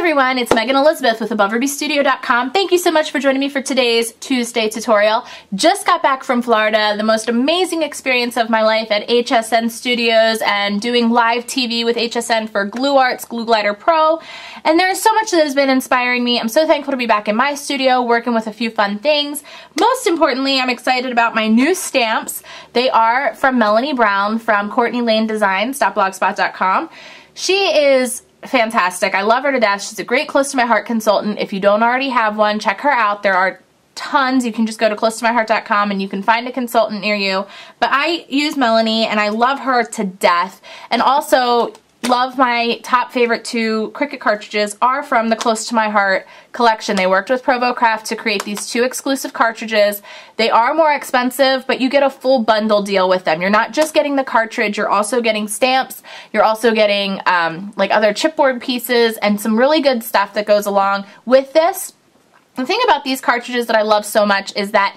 everyone, it's Megan Elizabeth with AboveRubyStudio.com. Thank you so much for joining me for today's Tuesday tutorial. Just got back from Florida, the most amazing experience of my life at HSN Studios and doing live TV with HSN for Glue Arts Glue Glider Pro. And there's so much that has been inspiring me. I'm so thankful to be back in my studio working with a few fun things. Most importantly, I'm excited about my new stamps. They are from Melanie Brown from Courtney Lane Designs.blogspot.com. She is fantastic. I love her to death. She's a great close to my heart consultant. If you don't already have one, check her out. There are tons. You can just go to closetomyheart.com and you can find a consultant near you. But I use Melanie and I love her to death. And also love my top favorite two Cricut cartridges are from the Close to My Heart collection. They worked with Provo Craft to create these two exclusive cartridges. They are more expensive, but you get a full bundle deal with them. You're not just getting the cartridge, you're also getting stamps, you're also getting like other chipboard pieces and some really good stuff that goes along with this. The thing about these cartridges that I love so much is that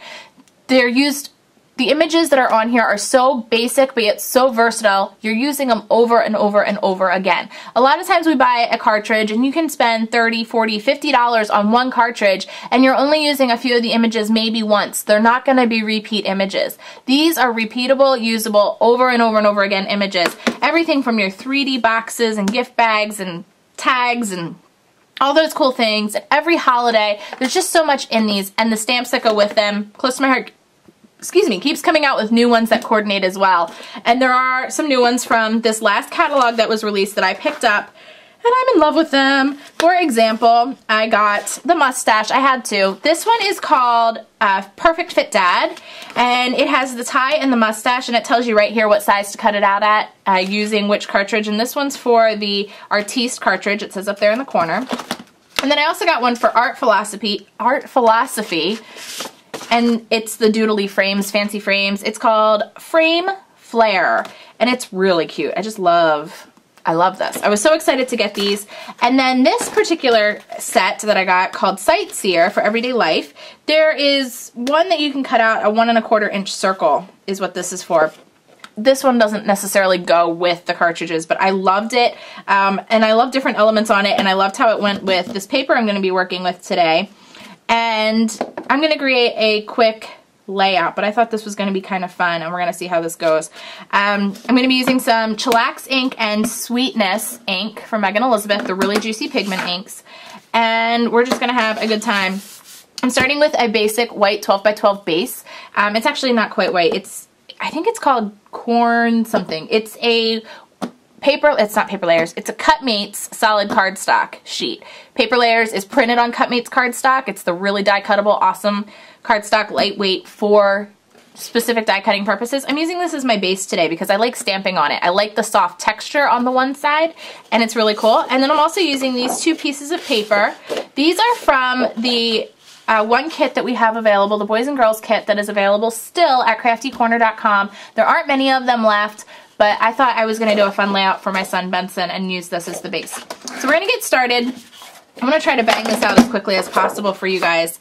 they're used. The images that are on here are so basic, but yet so versatile. You're using them over and over and over again. A lot of times we buy a cartridge and you can spend $30, $40, $50 on one cartridge and you're only using a few of the images maybe once. They're not going to be repeat images. These are repeatable, usable, over and over and over again images. Everything from your 3D boxes and gift bags and tags and all those cool things. And every holiday, there's just so much in these, and the stamps that go with them. Close to My Heart, excuse me, keeps coming out with new ones that coordinate as well. And there are some new ones from this last catalog that was released that I picked up, and I'm in love with them. For example, I got the mustache. I had to. This one is called Perfect Fit Dad, and it has the tie and the mustache, and it tells you right here what size to cut it out at using which cartridge. And this one's for the Artiste cartridge. It says up there in the corner. And then I also got one for Art Philosophy, and it's the doodly frames, fancy frames. It's called Frame Flare, and it's really cute. I love this. I was so excited to get these. And then this particular set that I got called Sightseer for Everyday Life, there is one that you can cut out, a 1 1/4 inch circle is what this is for. This one doesn't necessarily go with the cartridges, but I loved it, and I love different elements on it, and I loved how it went with this paper I'm going to be working with today. And I'm going to create a quick layout, but I thought this was going to be kind of fun, and we're going to see how this goes. I'm going to be using some Chillax ink and Sweetness ink from Megan Elizabeth, the really juicy pigment inks, and we're just going to have a good time. I'm starting with a basic white 12 by 12 base. It's actually not quite white. I think it's called corn something. It's a paper, it's not Paper Layers, it's a Cut Mates solid cardstock sheet. Paper Layers is printed on Cut Mates cardstock. It's the really die cuttable, awesome cardstock, lightweight for specific die cutting purposes. I'm using this as my base today because I like stamping on it. I like the soft texture on the one side, and it's really cool. And then I'm also using these two pieces of paper. These are from the one kit that we have available, the Boys and Girls kit that is available still at craftycorner.com. There aren't many of them left, but I thought I was going to do a fun layout for my son Benson and use this as the base. So we're going to get started. I'm going to try to bang this out as quickly as possible for you guys.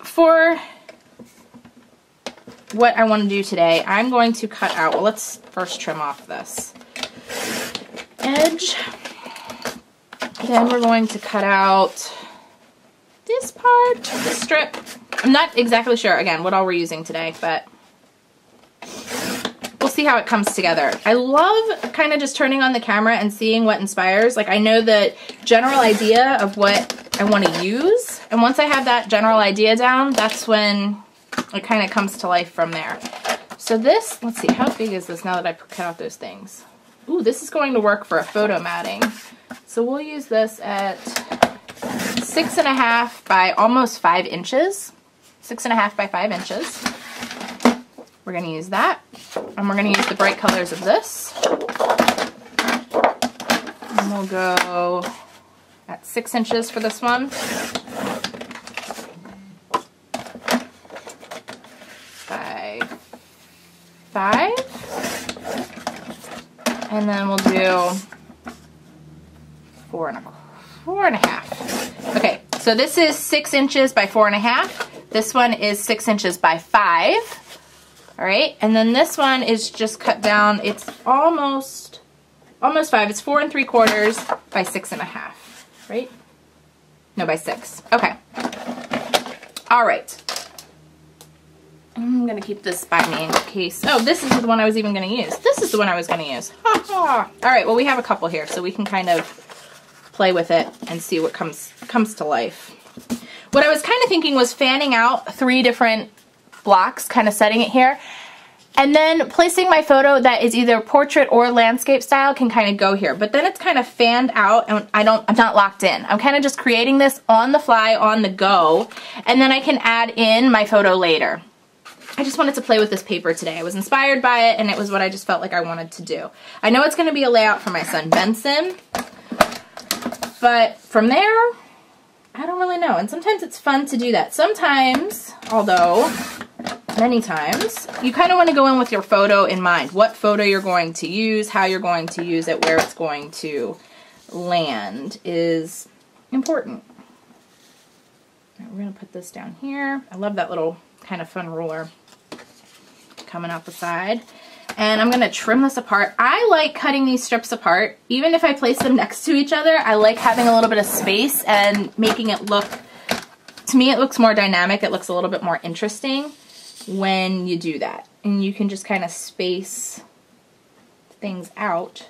For what I want to do today, I'm going to cut out, well, let's first trim off this edge. Then we're going to cut out this part, this strip. I'm not exactly sure, again, what all we're using today, but we'll see how it comes together. I love kind of just turning on the camera and seeing what inspires. Like, I know the general idea of what I want to use, and once I have that general idea down, that's when it kind of comes to life from there. So this, let's see, how big is this now that I cut out those things? Ooh, this is going to work for a photo matting. So we'll use this at 6.5 by almost 5 inches. 6.5 by 5 inches. We're going to use that. And we're going to use the bright colors of this. And we'll go at 6 inches for this one. By 5. And then we'll do 4.5. Okay, so this is 6 inches by 4.5. This one is 6 inches by 5. All right, and then this one is just cut down. It's almost 5. It's 4 3/4 by 6.5. right? No, by 6. Okay. All right. I'm going to keep this by me in case. Oh, this is the one I was even going to use. This is the one I was going to use. Ha ha. All right, well, we have a couple here, so we can kind of play with it and see what comes to life. What I was kind of thinking was fanning out 3 different blocks, kind of setting it here, and then placing my photo that is either portrait or landscape style can kind of go here. But then it's kind of fanned out and I'm not locked in. I'm kind of just creating this on the fly, on the go, and then I can add in my photo later. I just wanted to play with this paper today. I was inspired by it and it was what I just felt like I wanted to do. I know it's going to be a layout for my son Benson, but from there, I don't really know. And sometimes it's fun to do that. Sometimes, although many times, you kind of want to go in with your photo in mind. What photo you're going to use, how you're going to use it, where it's going to land is important. Right, we're going to put this down here. I love that little kind of fun ruler coming out the side. And I'm going to trim this apart. I like cutting these strips apart. Even if I place them next to each other, I like having a little bit of space and making it look, to me it looks more dynamic. It looks a little bit more interesting when you do that. And you can just kind of space things out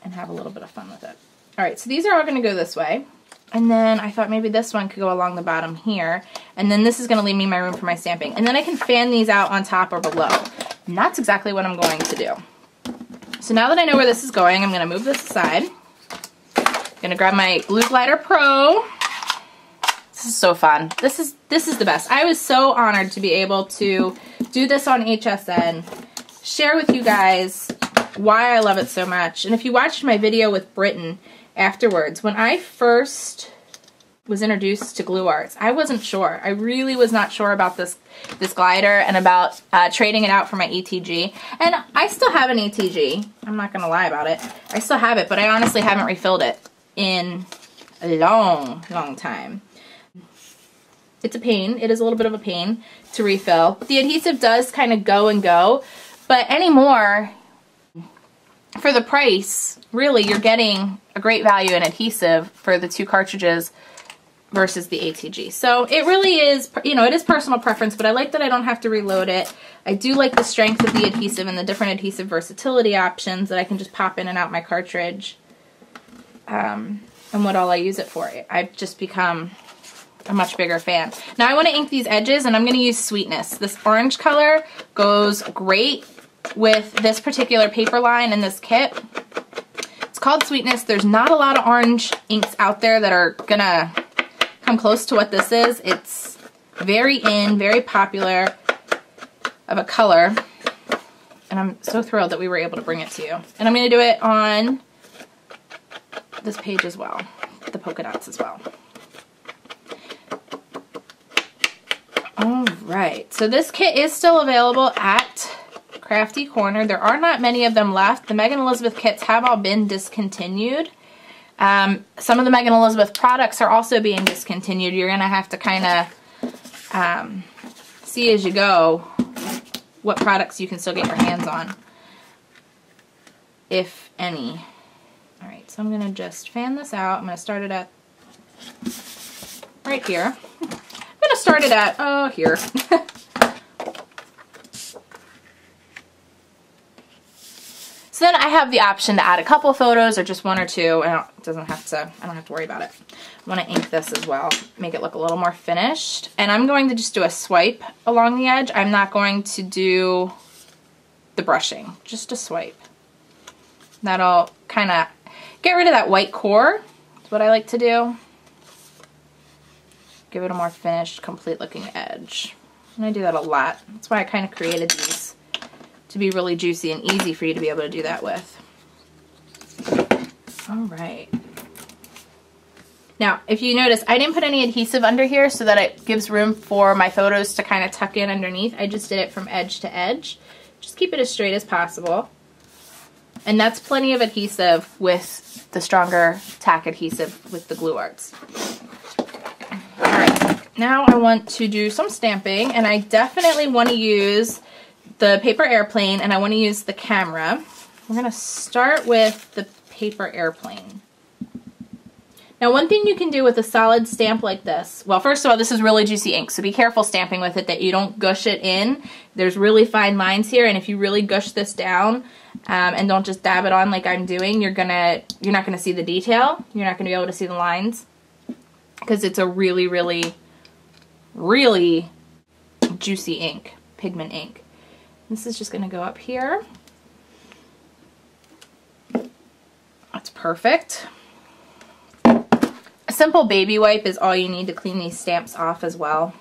and have a little bit of fun with it. Alright, so these are all going to go this way. And then I thought maybe this one could go along the bottom here. And then this is going to leave me my room for my stamping. And then I can fan these out on top or below. And that's exactly what I'm going to do. So now that I know where this is going, I'm going to move this aside. I'm going to grab my Glue Glider Pro. This is so fun. This is the best. I was so honored to be able to do this on HSN, share with you guys why I love it so much. And if you watched my video with Britton afterwards, when I first was introduced to glue arts, I wasn't sure. I really was not sure about this glider and about trading it out for my ETG. And I still have an ETG. I'm not going to lie about it. I still have it, but I honestly haven't refilled it in a long, long time. It's a pain. It is a little bit of a pain to refill. The adhesive does kind of go and go, but anymore, for the price, really, you're getting a great value in adhesive for the 2 cartridges versus the ATG. So it really is, you know, it is personal preference, but I like that I don't have to reload it. I do like the strength of the adhesive and the different adhesive versatility options that I can just pop in and out my cartridge. And what all I use it for. I've just become a much bigger fan. Now I want to ink these edges and I'm going to use Sweetness. This orange color goes great with this particular paper line in this kit. It's called Sweetness. There's not a lot of orange inks out there that are gonna come close to what this is. It's very very popular of a color, and I'm so thrilled that we were able to bring it to you. And I'm gonna do it on this page as well, the polka dots as well. All right, so this kit is still available at Crafty Corner. There are not many of them left. The Megan Elizabeth kits have all been discontinued. Some of the Megan Elizabeth products are also being discontinued. You're going to have to kind of see as you go what products you can still get your hands on, if any. Alright, so I'm going to just fan this out. I'm going to start it at right here. I'm going to start it at, oh, here. So then I have the option to add a couple photos or just 1 or 2. I don't have to worry about it. I want to ink this as well, make it look a little more finished. And I'm going to just do a swipe along the edge. I'm not going to do the brushing, just a swipe. That'll kind of get rid of that white core. That's what I like to do. Give it a more finished, complete looking edge. And I do that a lot. That's why I kind of created these, to be really juicy and easy for you to be able to do that with. All right. Now, if you notice, I didn't put any adhesive under here so that it gives room for my photos to kind of tuck in underneath. I just did it from edge to edge. Just keep it as straight as possible. And that's plenty of adhesive with the stronger tack adhesive with the Glue Arts. All right. Now I want to do some stamping, and I definitely want to use the paper airplane, and I want to use the camera. We're going to start with the paper airplane. Now, one thing you can do with a solid stamp like this, well, first of all, this is really juicy ink, so be careful stamping with it that you don't gush it in. There's really fine lines here, and if you really gush this down and don't just dab it on like I'm doing, you're not gonna see the detail. You're not gonna be able to see the lines because it's a really, really, really juicy ink, pigment ink. This is just gonna go up here. That's perfect. A simple baby wipe is all you need to clean these stamps off as well.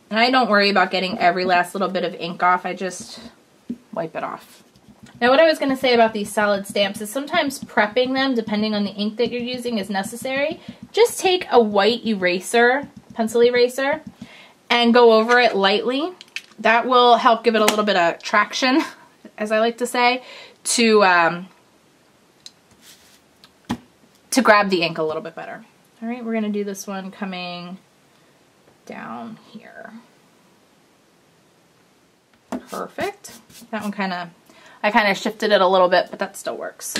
And I don't worry about getting every last little bit of ink off, I just wipe it off. Now what I was going to say about these solid stamps is sometimes prepping them, depending on the ink that you're using, is necessary. Just take a white eraser, pencil eraser, and go over it lightly. That will help give it a little bit of traction, as I like to say, to grab the ink a little bit better. All right, we're going to do this one coming down here. Perfect. That one I kind of shifted it a little bit, but that still works.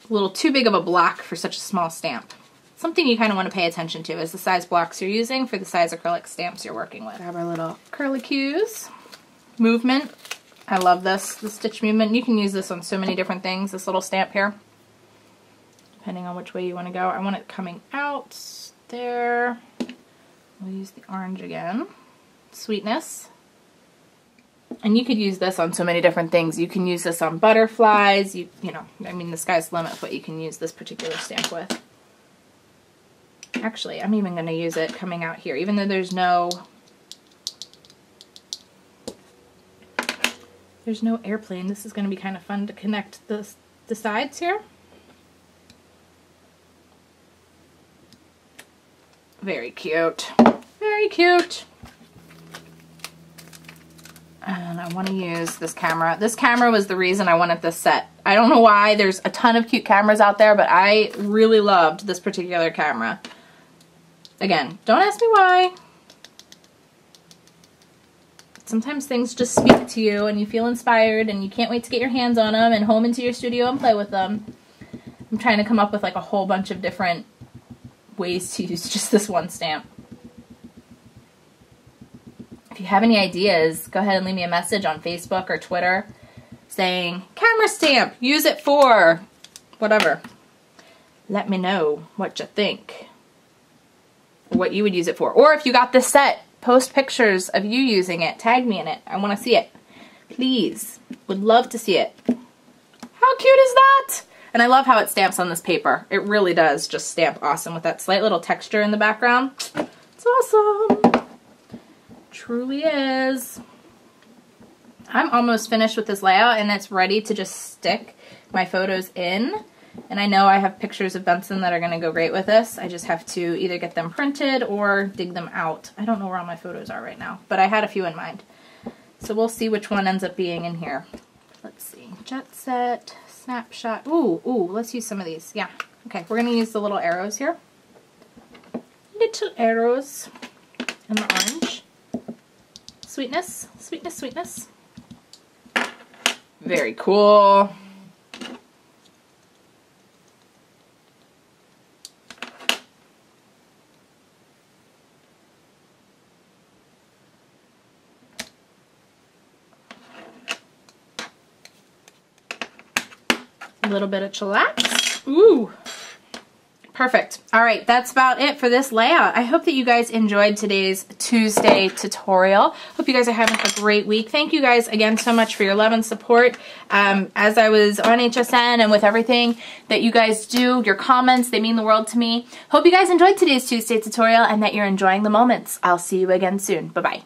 A little too big of a block for such a small stamp. Something you kind of want to pay attention to is the size blocks you're using for the size acrylic stamps you're working with. Grab our little curlicues. Movement. I love this, the stitch movement. You can use this on so many different things, this little stamp here, depending on which way you want to go. I want it coming out there. We'll use the orange again. Sweetness. And you could use this on so many different things. You can use this on butterflies. You know, I mean, the sky's the limit with what you can use this particular stamp with. Actually, I'm even going to use it coming out here, even though there's no airplane. This is going to be kind of fun to connect the sides here. Very cute. Very cute. And I want to use this camera. This camera was the reason I wanted this set. I don't know why. There's a ton of cute cameras out there, but I really loved this particular camera. Again, don't ask me why. Sometimes things just speak to you and you feel inspired and you can't wait to get your hands on them and home into your studio and play with them. I'm trying to come up with like a whole bunch of different ways to use just this one stamp. If you have any ideas, go ahead and leave me a message on Facebook or Twitter saying, camera stamp, use it for whatever. Let me know what you think, or what you would use it for. Or if you got this set, post pictures of you using it. Tag me in it. I want to see it. Please. Would love to see it. How cute is that? And I love how it stamps on this paper. It really does just stamp awesome with that slight little texture in the background. It's awesome. Truly is. I'm almost finished with this layout and it's ready to just stick my photos in. And I know I have pictures of Benson that are going to go great with this. I just have to either get them printed or dig them out. I don't know where all my photos are right now, but I had a few in mind. So we'll see which one ends up being in here. Let's see. Jet Set, Snapshot. Ooh, let's use some of these. Yeah. Okay, we're going to use the little arrows here. Little arrows. And the orange. Sweetness, sweetness, sweetness. Very cool. A little bit of chillax. Ooh. Perfect. All right, that's about it for this layout. I hope that you guys enjoyed today's Tuesday tutorial. Hope you guys are having a great week. Thank you guys again so much for your love and support. As I was on HSN and with everything that you guys do, your comments, they mean the world to me. Hope you guys enjoyed today's Tuesday tutorial and that you're enjoying the moments. I'll see you again soon. Bye-bye.